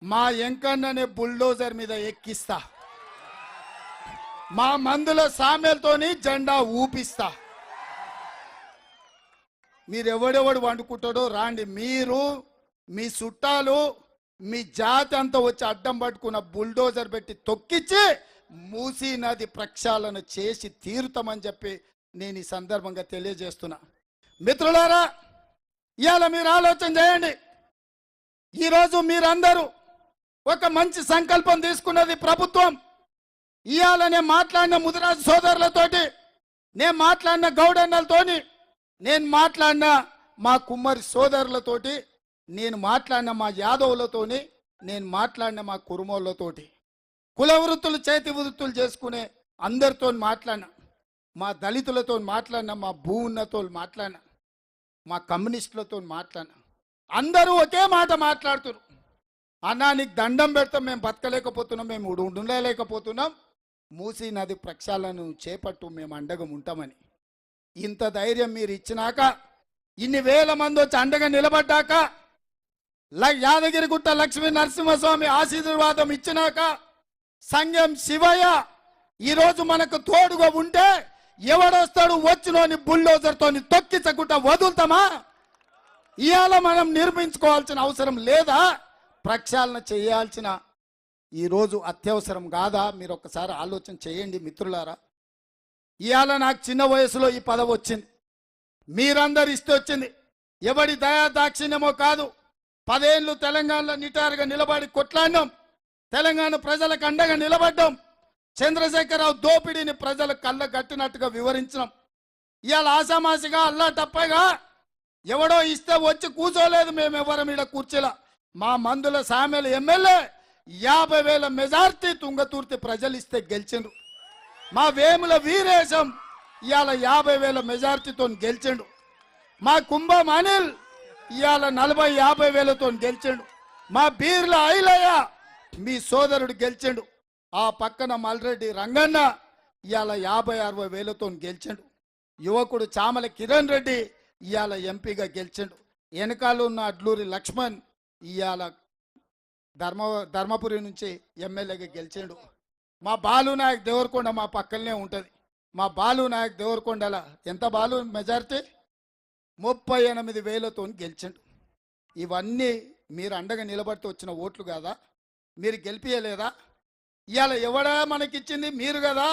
మా ఎంకన్ననే బుల్డోజర్ మీద ఎక్కిస్తా, మా మందుల సామెలతోని జెండా ఊపిస్తా. మీరు ఎవడెవడు వండుకుంటాడో రాండి, మీరు మీ చుట్టాలు మీ జాతి అంతా వచ్చి అడ్డం పట్టుకున్న బుల్డోజర్ పెట్టి తొక్కిచ్చి మూసీ నది ప్రక్షాళన చేసి తీరుతామని చెప్పి నేను ఈ సందర్భంగా తెలియజేస్తున్నా. మిత్రులారా, ఇవాళ మీరు ఆలోచన చేయండి. ఈరోజు మీరందరూ ఒక మంచి సంకల్పం తీసుకున్నది ప్రభుత్వం. ఇవాళ నేను మాట్లాడిన ముదిరాజు సోదరులతోటి, నేను మాట్లాడిన గౌడన్నలతోని, నేను మాట్లాడిన మా కుమ్మరి సోదరులతోటి, నేను మాట్లాడిన మా యాదవులతోని, నేను మాట్లాడిన మా కురుమోళ్ళతోటి, కుల వృత్తులు చేతి వృత్తులు చేసుకునే అందరితో మాట్లాడిన, మా దళితులతో మాట్లాడిన, మా భూన్నతో మాట్లాడిన, మా కమ్యూనిస్టులతో మాట్లాడిన, అందరూ ఒకే మాట మాట్లాడుతున్నారు. అన్నా నీకు దండం పెడతాం, మేము బతకలేకపోతున్నాం, మేము ఉండలేకపోతున్నాం, మూసీ నది ప్రక్షాళనను చేపట్టు, మేము అండగా ఉంటామని. ఇంత ధైర్యం మీరు ఇచ్చినాక, ఇన్ని వేల మంది వచ్చి అండగా నిలబడ్డాక, యాదగిరిగుట్ట లక్ష్మీ నరసింహస్వామి ఆశీర్వాదం ఇచ్చినాక, సంఘం శివయ్య ఈరోజు మనకు తోడుగా ఉంటే ఎవడొస్తాడు వచ్చినోని బుల్డోజర్తోని తొక్కించకుండా వదులుతామా? ఇవాళ మనం నిర్మించుకోవాల్సిన అవసరం లేదా? ప్రక్షాళన చేయాల్సిన ఈరోజు అత్యవసరం కాదా? మీరు ఒక్కసారి ఆలోచన చేయండి మిత్రులారా. ఇవాళ నాకు చిన్న వయసులో ఈ పదవి వచ్చింది, మీరందరు ఇస్తే వచ్చింది. ఎవడి దయా దాక్షిణ్యమో కాదు. 10 ఏళ్ళు తెలంగాణలో నిటారుగా నిలబడి కొట్లాడినాం, తెలంగాణ ప్రజలకు అండగా నిలబడ్డాం, చంద్రశేఖరరావు దోపిడీని ప్రజల కళ్ళ గట్టినట్టుగా వివరించినాం. ఇవాళ ఆసామాసిగా అల్లా తప్పగా ఎవడో ఇస్తే వచ్చి కూర్చోలేదు, మేము ఎవరం ఈడ కూర్చోలా. మా మందుల సామెల ఎమ్మెల్యే 50,000 మెజార్టీ తుంగతుర్తి ప్రజలు ఇస్తే గెలిచిండు. మా వేముల వీరేశం ఇవాళ 50,000 మెజార్టీతో గెలిచిండు. మా కుంభం అనిల్ ఇవాళ 40-50,000తో గెలిచిండు. మా బీర్ల ఐలయ్య మీ సోదరుడు గెలిచిండు. ఆ పక్కన మల్రెడ్డి రంగన్న ఇవాళ 50-60,000తో గెలిచిండు. యువకుడు చామల కిరణ్ రెడ్డి ఇవాళ ఎంపీగా గెలిచిండు. వెనకాల ఉన్న అడ్లూరి లక్ష్మణ్ ఇవాళ ధర్మపురి నుంచి ఎమ్మెల్యేగా గెలిచిండు. మా బాలు నాయక్ దేవరకొండ మా పక్కనే ఉంటుంది. మా బాలు నాయక్ దేవరకొండల ఎంత బాలు మెజారిటీ 38,000తో గెలిచిండు. ఇవన్నీ మీరు అండగా నిలబడితే వచ్చిన ఓట్లు కదా, మీరు గెలిపియలేదా? ఇవాళ ఎవడా మనకిచ్చింది? మీరు కదా.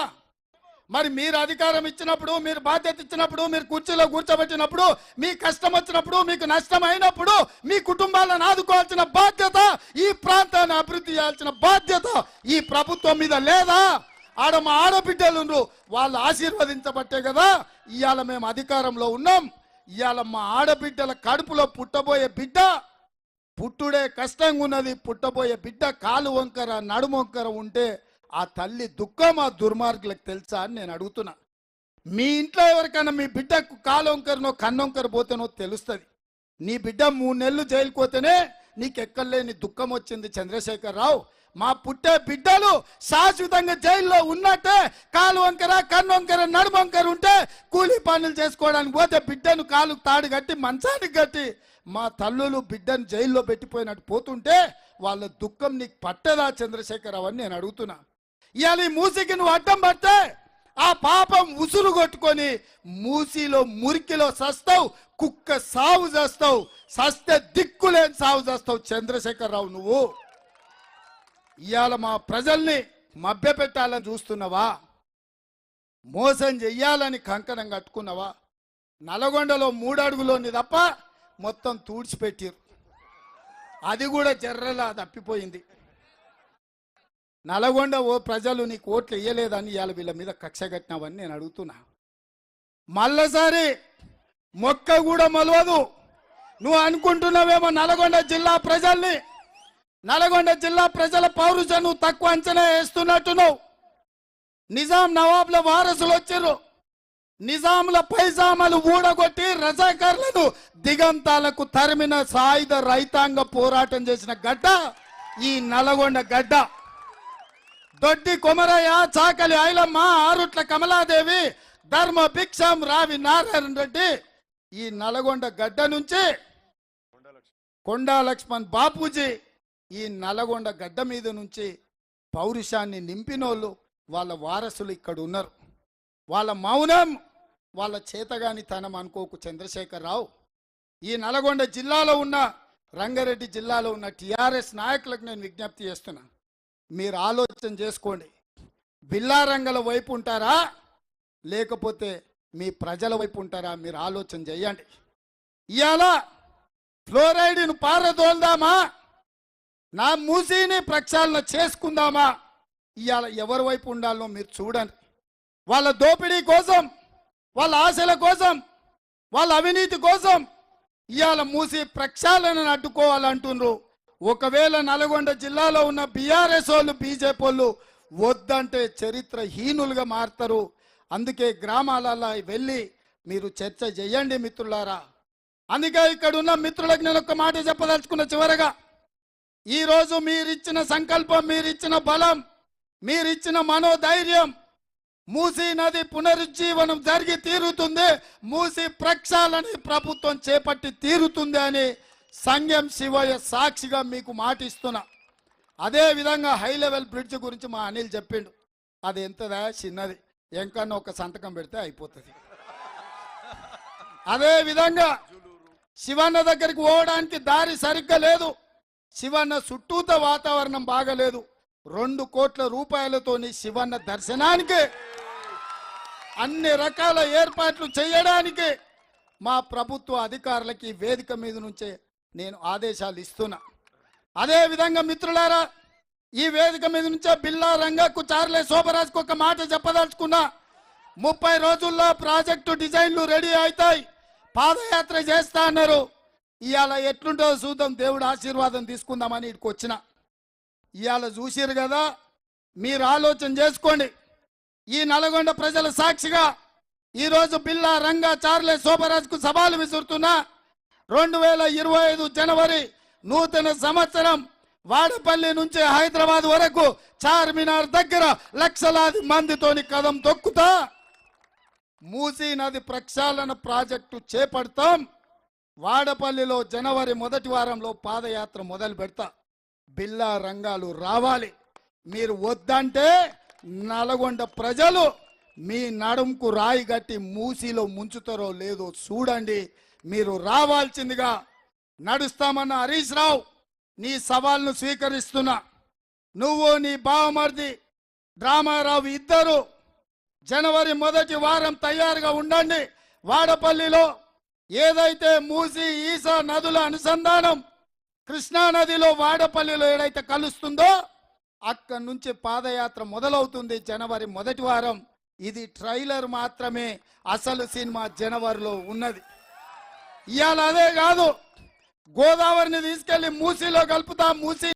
మరి మీరు అధికారం ఇచ్చినప్పుడు, మీరు బాధ్యత ఇచ్చినప్పుడు, మీరు కుర్చీలో కూర్చోబెట్టినప్పుడు, మీ కష్టం వచ్చినప్పుడు, మీకు నష్టం అయినప్పుడు మీ కుటుంబాలను ఆదుకోవాల్సిన బాధ్యత, ఈ ప్రాంతాన్ని అభివృద్ధి చేయాల్సిన బాధ్యత ఈ ప్రభుత్వం మీద లేదా? ఆడ మా ఆడబిడ్డలు వాళ్ళు ఆశీర్వదించబట్టే కదా ఇవాళ మేము అధికారంలో ఉన్నాం. ఇవాళ మా ఆడబిడ్డల కడుపులో పుట్టబోయే బిడ్డ పుట్టుడే కష్టంగా ఉన్నది. పుట్టబోయే బిడ్డ కాలు వంకర నడుము వంకర ఉంటే ఆ తల్లి దుఃఖం ఆ దుర్మార్గులకు తెలుసా అని నేను అడుగుతున్నా. మీ ఇంట్లో ఎవరికైనా మీ బిడ్డకు కాలు వంకరనో కన్నొంకర పోతేనో తెలుస్తుంది. నీ బిడ్డ 3 నెలలు జైలుకు పోతేనే నీకు ఎక్కడలేని దుఃఖం వచ్చింది చంద్రశేఖరరావు. మా పుట్టే బిడ్డలు శాశ్వతంగా జైల్లో ఉన్నట్టే కాలు వంకర కన్నొంకర నడుము వంకర ఉంటే కూలీ పనులు చేసుకోవడానికి పోతే బిడ్డను కాలు తాడు కట్టి మంచానికి కట్టి మా తల్లులు బిడ్డను జైల్లో పెట్టిపోయినట్టు పోతుంటే వాళ్ళ దుఃఖం నీకు పట్టదా చంద్రశేఖరరావు అని నేను అడుగుతున్నా. ఇవాళ ఈ మూసీకి నువ్వు అడ్డం పడితే ఆ పాపం ఉసురు కొట్టుకొని మూసీలో మురికిలో సస్తావు, కుక్క సాగు చేస్తావు, సస్తే దిక్కులేని సాగు చేస్తావు చంద్రశేఖరరావు నువ్వు. ఇవాళ మా ప్రజల్ని మభ్యపెట్టాలని చూస్తున్నావా? మోసం చెయ్యాలని కంకణం కట్టుకున్నావా? నల్గొండలో 3 అడుగులోని తప్ప మొత్తం తూడ్చిపెట్టారు, అది కూడా జర్రలా తప్పిపోయింది. నల్గొండ ప్రజలు నీకు ఓట్లు వేయలేదని ఇవాళ వీళ్ళ మీద కక్ష కట్టినావని నేను అడుగుతున్నా. మళ్ళసారి మొక్క కూడా మొలవదు. నువ్వు అనుకుంటున్నావేమో నల్గొండ జిల్లా ప్రజల్ని, నల్గొండ జిల్లా ప్రజల పౌరుషం నువ్వు తక్కువ అంచనా వేస్తున్నట్టున్నావు. నిజాం నవాబ్ల వారసులు వచ్చారు, నిజాముల పైజామాలు ఊడగొట్టి రజాకర్లను దిగంతాలకు తరిమిన సాయుధ రైతాంగ పోరాటం చేసిన గడ్డ ఈ నల్గొండ గడ్డ. దొడ్డి కొమరయ్య, చాకలి ఐలమ్మ, ఆరుట్ల కమలాదేవి, ధర్మ భిక్షం రావి నారాయణ రెడ్డి ఈ నల్గొండ గడ్డ నుంచి కొండా లక్ష్మణ్ బాపూజీ ఈ నల్లగొండ గడ్డ మీద నుంచి పౌరుషాన్ని నింపినోళ్ళు వాళ్ళ వారసులు ఇక్కడ ఉన్నారు. వాళ్ళ మౌనం వాళ్ళ చేతగానితనం అనుకోకు చంద్రశేఖరరావు. ఈ నల్గొండ జిల్లాలో ఉన్న రంగారెడ్డి జిల్లాలో ఉన్న టిఆర్ఎస్ నాయకులకు నేను విజ్ఞప్తి చేస్తున్నా, మీరు ఆలోచన చేసుకోండి. బిల్లారంగల వైపు ఉంటారా లేకపోతే మీ ప్రజల వైపు ఉంటారా? మీరు ఆలోచన చేయండి. ఇవాళ ఫ్లోరైడ్ను పారదోల్దామా, నా మూసీని ప్రక్షాళన చేసుకుందామా? ఇవాళ ఎవరి వైపు ఉండాలో మీరు చూడండి. వాళ్ళ దోపిడీ కోసం, వాళ్ళ ఆశల కోసం, వాళ్ళ అవినీతి కోసం ఇవాళ మూసి ప్రక్షాళనను అడ్డుకోవాలంటున్నారు. ఒకవేళ నల్గొండ జిల్లాలో ఉన్న బీఆర్ఎస్ వాళ్ళు, బీజేపీ వాళ్ళు వద్దంటే చరిత్రహీనులుగా మారుతారు. అందుకే గ్రామాలలో వెళ్ళి మీరు చర్చ చేయండి మిత్రులారా. అందుకే ఇక్కడ ఉన్న మిత్రులకు నేను ఒక మాట చెప్పదలుచుకున్న. చివరగా ఈరోజు మీరిచ్చిన సంకల్పం, మీరిచ్చిన బలం, మీరిచ్చిన మనోధైర్యం, మూసీ నది పునరుజ్జీవనం జరిగి తీరుతుంది, మూసీ ప్రక్షాళన ప్రభుత్వం చేపట్టి తీరుతుంది అని సంగం శివయ్య సాక్షిగా మీకు మాటిస్తున్నా. అదే విధంగా హై లెవెల్ బ్రిడ్జ్ గురించి మా అనిల్ చెప్పిండు. అది ఎంతదా, చిన్నది, ఎంకన్నా ఒక సంతకం పెడితే అయిపోతుంది. అదే విధంగా శివన్న దగ్గరికి పోవడానికి దారి సరిగ్గా లేదు. శివన్న చుట్టూత వాతావరణం బాగలేదు. 2 కోట్ల రూపాయలతోని శివన్న దర్శనానికి అన్ని రకాల ఏర్పాట్లు చేయడానికి మా ప్రభుత్వ అధికారులకి వేదిక మీద నుంచే నేను ఆదేశాలు ఇస్తున్నా. అదే విధంగా మిత్రులారా, ఈ వేదిక మీద నుంచే బిల్లా రంగకు, చార్లే శోభరాజ్కు ఒక మాట చెప్పదలుచుకున్నా. 30 రోజుల్లో ప్రాజెక్టు డిజైన్లు రెడీ అవుతాయి, పాదయాత్ర చేస్తా అన్నారు. ఇవాళ ఎట్లుంటుందో చూద్దాం, దేవుడు ఆశీర్వాదం తీసుకుందామని ఇక్కడికి వచ్చిన. ఇవాళ చూసిరు కదా, మీరు ఆలోచన చేసుకోండి. ఈ నల్గొండ ప్రజల సాక్షిగా ఈరోజు బిల్లా రంగా, చార్లే శోభరాజ్కు సవాలు విసురుతున్నా. 2025 జనవరి నూతన సంవత్సరం వాడపల్లి నుంచి హైదరాబాద్ వరకు చార్మినార్ దగ్గర లక్షలాది మందితోని కదం తొక్కుతా మూసీ నది ప్రక్షాళన ప్రాజెక్టు చేపడతాం. వాడపల్లిలో జనవరి 1వ వారంలో పాదయాత్ర మొదలు పెడతా. బిల్లా రంగాలు రావాలి. మీరు వద్దంటే నల్గొండ ప్రజలు మీ నడుంకు రాయి గట్టి మూసీలో ముంచుతారో లేదో చూడండి. మీరు రావాల్సిందిగా నడుస్తామన్న హరీష్ రావు, నీ సవాల్ను స్వీకరిస్తున్నా. నువ్వు నీ బావమర్ది డ్రామారావు ఇద్దరు జనవరి 1వ వారం తయారుగా ఉండండి. వాడపల్లిలో ఏదైతే మూసీ ఈసా నదుల అనుసంధానం కృష్ణా నదిలో వాడపల్లిలో ఏదైతే కలుస్తుందో అక్కడి నుంచి పాదయాత్ర మొదలవుతుంది జనవరి 1వ వారం. ఇది ట్రైలర్ మాత్రమే, అసలు సినిమా జనవరిలో ఉన్నది. ఇవాళ అదే కాదు, గోదావరిని తీసుకెళ్లి మూసీలో కలుపుతా. మూసీ